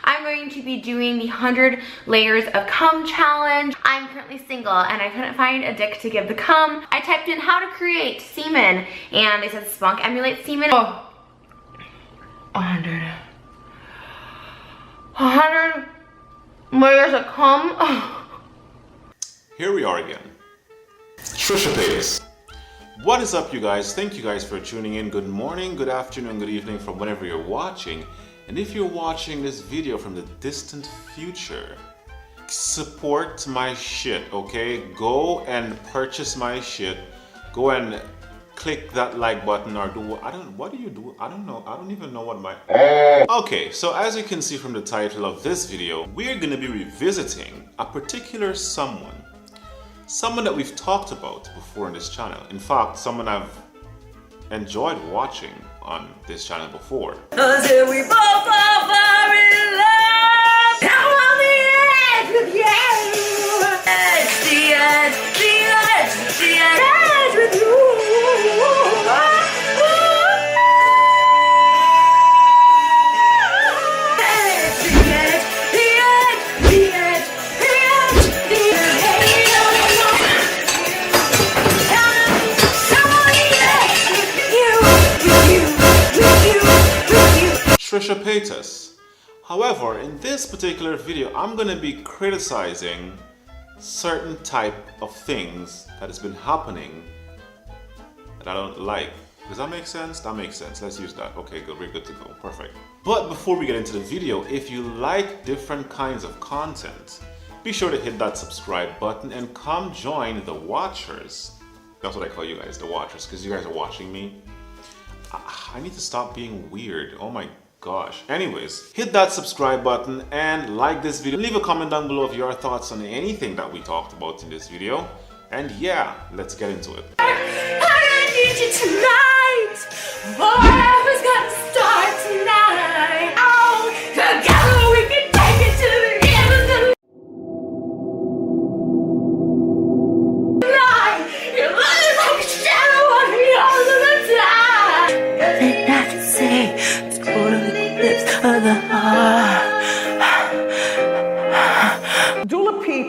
I'm going to be doing the 100 layers of cum challenge. I'm currently single and I couldn't find a dick to give the cum. I typed in how to create semen and they said spunk emulates semen. Oh, 100 layers of cum. Here we are again. Trisha Paytas. What is up, you guys? Thank you guys for tuning in. Good morning, good afternoon, good evening from whenever you're watching. And if you're watching this video from the distant future, support my shit, okay? Go and purchase my shit. Go and click that like button or what do you do? I don't know. I don't even know what my... Okay, so as you can see from the title of this video, we're gonna be revisiting a particular someone that we've talked about before on this channel. In fact, someone I've enjoyed watching on this channel before. Cause here we both are in love. I'm on the edge with you. Edge, the edge, the edge, the edge with you. Trisha Paytas. However, in this particular video, I'm going to be criticizing certain type of things that has been happening that I don't like. Does that make sense? That makes sense. Let's use that. Okay, good. We're good to go. Perfect. But before we get into the video, if you like different kinds of content, be sure to hit that subscribe button and come join the watchers. That's what I call you guys, the watchers, because you guys are watching me. I need to stop being weird. Oh my gosh. Anyways, hit that subscribe button and like this video. Leave a comment down below of your thoughts on anything that we talked about in this video. And yeah, let's get into it. I need you tonight. Forever's gonna start tonight. Oh, together we can take it to the end of the night. You're looking like a shadow on me all of the time. Nothing I can say. It's totally lips of the heart. Dula Peep.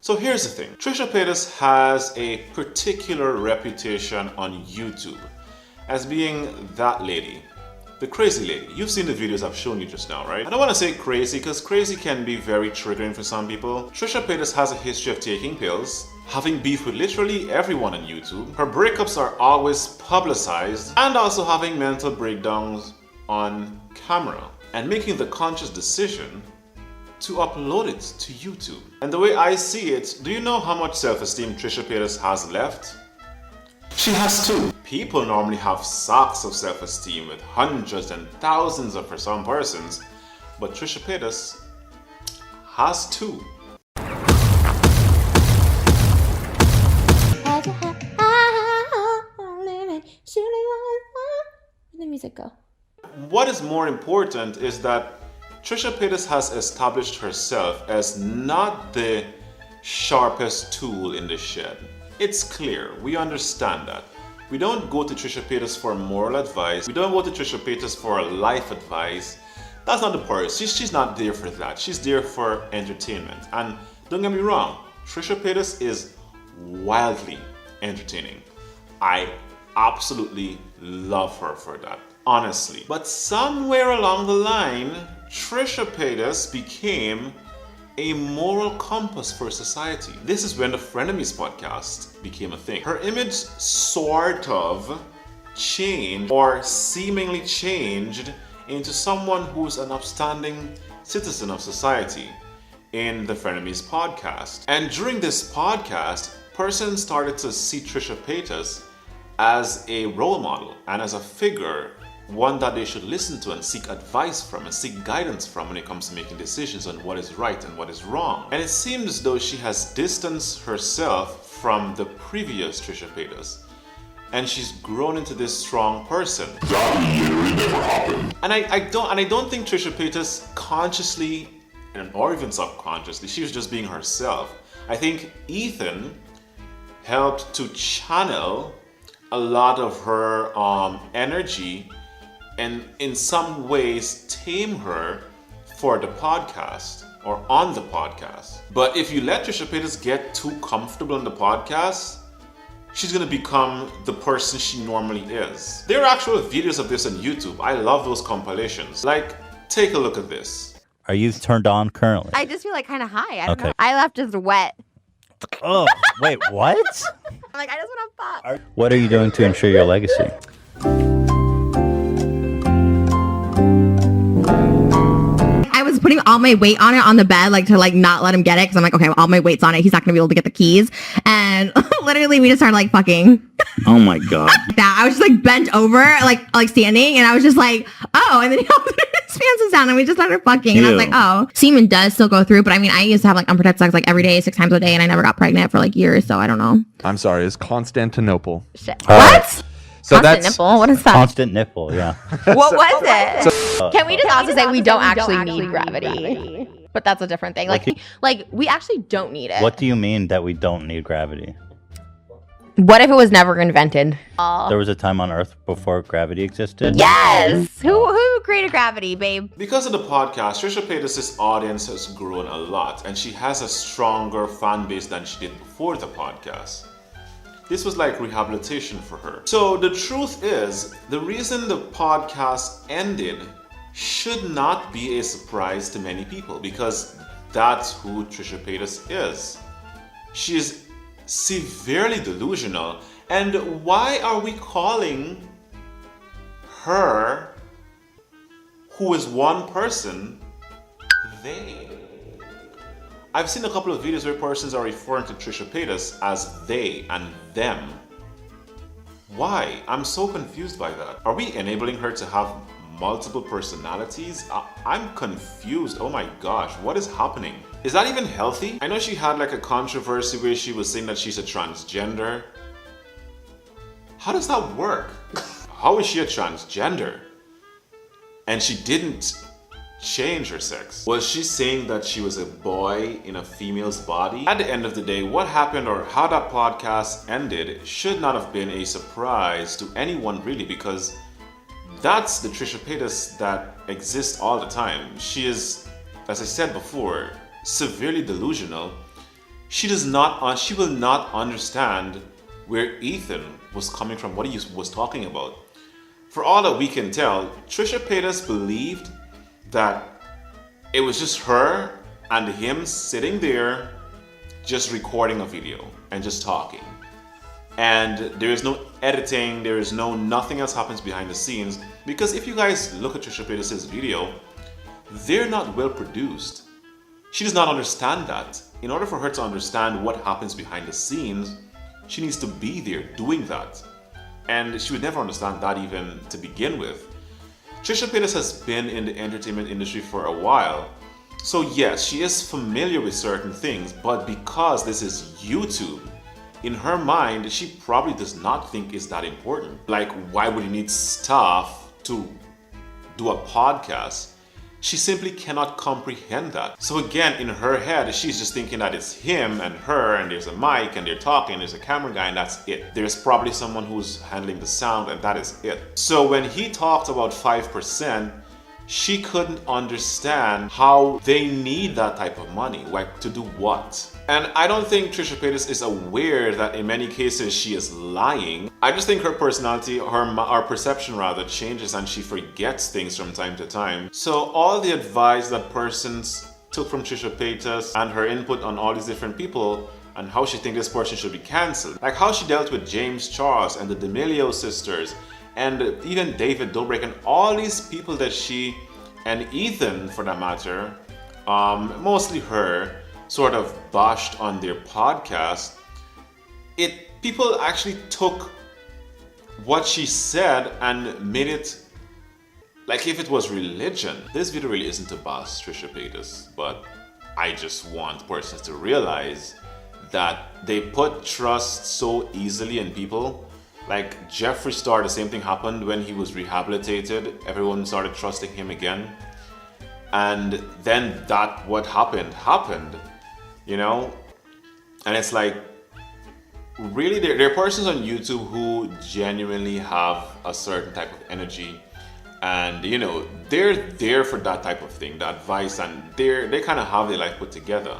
So here's the thing. Trisha Paytas has a particular reputation on YouTube as being that lady. The crazy lady. You've seen the videos I've shown you just now, right? I don't want to say crazy because crazy can be very triggering for some people. Trisha Paytas has a history of taking pills, having beef with literally everyone on YouTube. Her breakups are always publicized, and also having mental breakdowns on camera and making the conscious decision to upload it to YouTube. And the way I see it, do you know how much self-esteem Trisha Paytas has left? She has two. People normally have sacks of self-esteem with hundreds and thousands of for some persons, but Trisha Paytas has two. Where'd the music go? What is more important is that Trisha Paytas has established herself as not the sharpest tool in the shed. It's clear, we understand that. We don't go to Trisha Paytas for moral advice. We don't go to Trisha Paytas for life advice. That's not the purpose. She's not there for that. She's there for entertainment. And don't get me wrong, Trisha Paytas is wildly entertaining. I absolutely love her for that, honestly. But somewhere along the line, Trisha Paytas became a moral compass for society. This is when the Frenemies podcast became a thing. Her image sort of changed or seemingly changed into someone who's an upstanding citizen of society in the Frenemies podcast. And during this podcast, persons started to see Trisha Paytas as a role model and as a figure, one that they should listen to and seek advice from and seek guidance from when it comes to making decisions on what is right and what is wrong. And it seems as though she has distanced herself from the previous Trisha Paytas, and she's grown into this strong person. That literally never happened. And I don't think Trisha Paytas consciously or even subconsciously, she was just being herself. I think Ethan helped to channel a lot of her energy and in some ways tame her for the podcast or on the podcast. But if you let Trisha Paytas get too comfortable on the podcast, she's gonna become the person she normally is. There are actual videos of this on YouTube. I love those compilations. Like, take a look at this. Are you turned on currently? I just feel like kind of high. I don't know. I left just wet. Oh, wait, what? I'm like, I just want to pop. What are you doing to ensure your legacy? I was putting all my weight on it on the bed, like to like not let him get it, because I'm like, okay, all my weight's on it. He's not gonna be able to get the keys. And literally, we just started like fucking. Oh my god. That I was just like bent over, like standing, and I was just like, oh, and then he opened his pants down, and we just started fucking. And I was like, oh, semen does still go through, but I mean, I used to have like unprotected sex like every day, 6 times a day, and I never got pregnant for like years, so I don't know. I'm sorry, it's Constantinople. Shit. What? So Constant nipple? What is that? Constant nipple, yeah. What was it? So, Can we just also say we don't actually need gravity? But that's a different thing. Like we actually don't need it. What do you mean that we don't need gravity? What if it was never invented? There was a time on Earth before gravity existed? Yes! Who created gravity, babe? Because of the podcast, Trisha Paytas' audience has grown a lot, and she has a stronger fan base than she did before the podcast. This was like rehabilitation for her. So the truth is, the reason the podcast ended should not be a surprise to many people, because that's who Trisha Paytas is. She is severely delusional. And why are we calling her, who is one person, they? I've seen a couple of videos where persons are referring to Trisha Paytas as they and them. Why? I'm so confused by that. Are we enabling her to have multiple personalities? I'm confused. Oh my gosh, what is happening? Is that even healthy? I know she had like a controversy where she was saying that she's a transgender. How does that work? How is she a transgender? And she didn't change her sex. Was she saying that she was a boy in a female's body? At the end of the day, what happened or how that podcast ended should not have been a surprise to anyone really, because that's the Trisha Paytas that exists all the time. She is, as I said before, severely delusional. She will not understand where Ethan was coming from, what he was talking about. For all that we can tell, Trisha Paytas believed that it was just her and him sitting there just recording a video and just talking. And there is no editing, there is nothing else happens behind the scenes, because if you guys look at Trisha Paytas' video, they're not well produced. She does not understand that. In order for her to understand what happens behind the scenes, she needs to be there doing that. And she would never understand that even to begin with. Trisha Paytas has been in the entertainment industry for a while. So yes, she is familiar with certain things, but because this is YouTube, in her mind, she probably does not think it's that important. Like, why would you need staff to do a podcast? She simply cannot comprehend that. So again, in her head, she's just thinking that it's him and her, and there's a mic, and they're talking, there's a camera guy, and that's it. There's probably someone who's handling the sound, and that is it. So when he talked about 5%, she couldn't understand how they need that type of money, like to do what. And I don't think Trisha Paytas is aware that in many cases she is lying. I just think her personality, her perception rather, changes and she forgets things from time to time. So all the advice that persons took from Trisha Paytas and her input on all these different people and how she thinks this person should be cancelled, like how she dealt with James Charles and the D'Amelio sisters, and even David Dobrik and all these people that she, and Ethan for that matter, mostly her, sort of bashed on their podcast. People actually took what she said and made it like if it was religion. This video really isn't to bash Trisha Paytas, but I just want persons to realize that they put trust so easily in people. Like Jeffree Star, the same thing happened when he was rehabilitated. Everyone started trusting him again. And then what happened, you know? And it's like, really, there are persons on YouTube who genuinely have a certain type of energy, and you know, they're there for that type of thing, that advice, and they kind of have their life put together.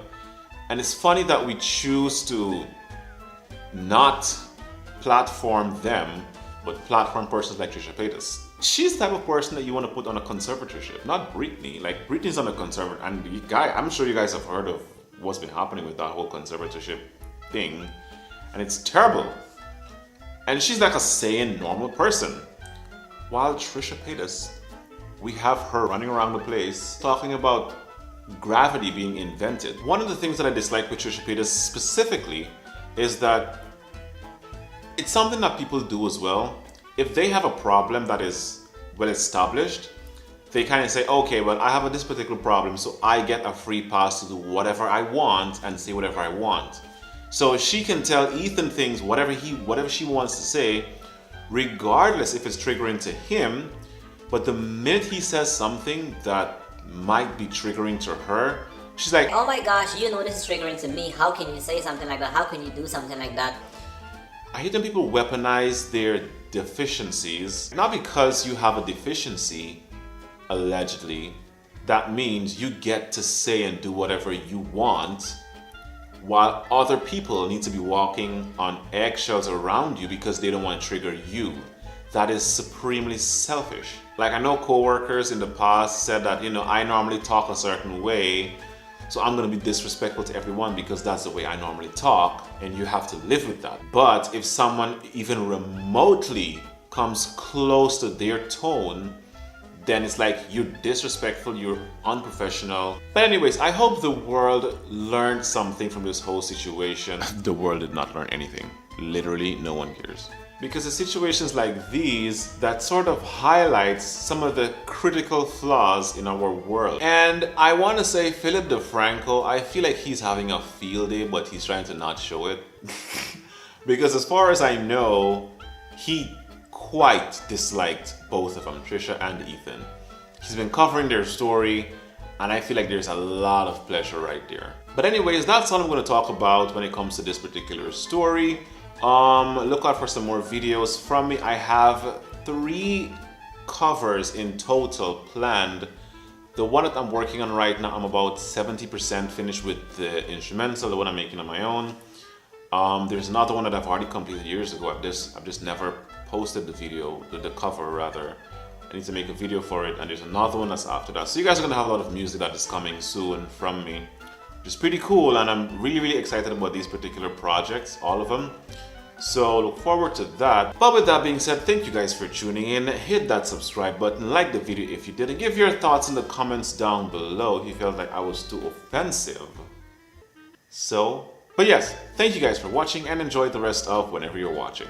And it's funny that we choose to not platform them, but platform persons like Trisha Paytas. She's the type of person that you want to put on a conservatorship, not Britney. Like, Britney's on a conservator, and the guy, I'm sure you guys have heard of what's been happening with that whole conservatorship thing, and it's terrible. And she's like a sane, normal person. While Trisha Paytas, we have her running around the place talking about gravity being invented. One of the things that I dislike with Trisha Paytas specifically is that it's something that people do as well. If they have a problem that is well established, they kind of say, okay, well, I have this particular problem, so I get a free pass to do whatever I want and say whatever I want. So she can tell Ethan things, whatever she wants to say, regardless if it's triggering to him. But the minute he says something that might be triggering to her, she's like, Oh my gosh, you know this is triggering to me. How can you say something like that? How can you do something like that? I hate when people weaponize their deficiencies. Not because you have a deficiency, allegedly, that means you get to say and do whatever you want, while other people need to be walking on eggshells around you because they don't want to trigger you. That is supremely selfish. Like, I know coworkers in the past said that, you know, I normally talk a certain way, so I'm gonna be disrespectful to everyone because that's the way I normally talk, and you have to live with that. But if someone even remotely comes close to their tone, then it's like you're disrespectful, you're unprofessional. But anyways, I hope the world learned something from this whole situation. The world did not learn anything. Literally, no one cares. Because it's situations like these that sort of highlights some of the critical flaws in our world. And I want to say Philip DeFranco, I feel like he's having a field day, but he's trying to not show it. Because as far as I know, he quite disliked both of them, Trisha and Ethan. He's been covering their story, and I feel like there's a lot of pleasure right there. But anyways, that's all I'm going to talk about when it comes to this particular story. Look out for some more videos from me. I have 3 covers in total planned. The one that I'm working on right now, I'm about 70% finished with the instrumental, the one I'm making on my own. There's another one that I've already completed years ago. I've just never posted the video, the cover rather. I need to make a video for it, and there's another one that's after that. So you guys are gonna have a lot of music that is coming soon from me, which is pretty cool, and I'm really excited about these particular projects, all of them. So look forward to that. But with that being said, thank you guys for tuning in. Hit that subscribe button, like the video if you did, and give your thoughts in the comments down below if you felt like I was too offensive. But yes, thank you guys for watching, and enjoy the rest of whenever you're watching.